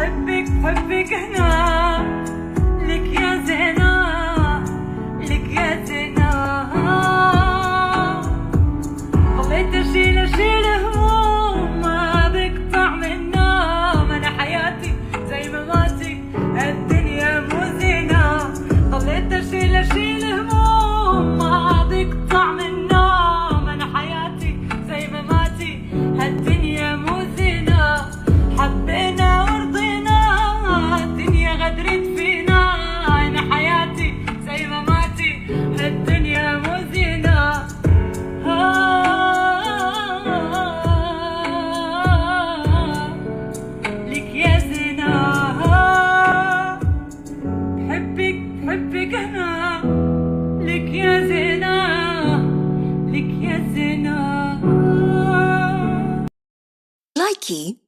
حبك هنا لك يا زينة، لك يا زينة. ضليت أشيل هموم ما بقطع من النوم، أنا حياتي زي مماتي الدنيا مو زينة. ضليت أشيل هموم ما بقطع من النوم، أنا حياتي زي مماتي الدنيا مو زينة. حبينا ورضينا الدنيا غدرت فينا، أنا حياتي زي مماتي الدنيا مو زينة. لك يا زينة، بحبك أنا لك يا زينة، لك يا زينة. لايكي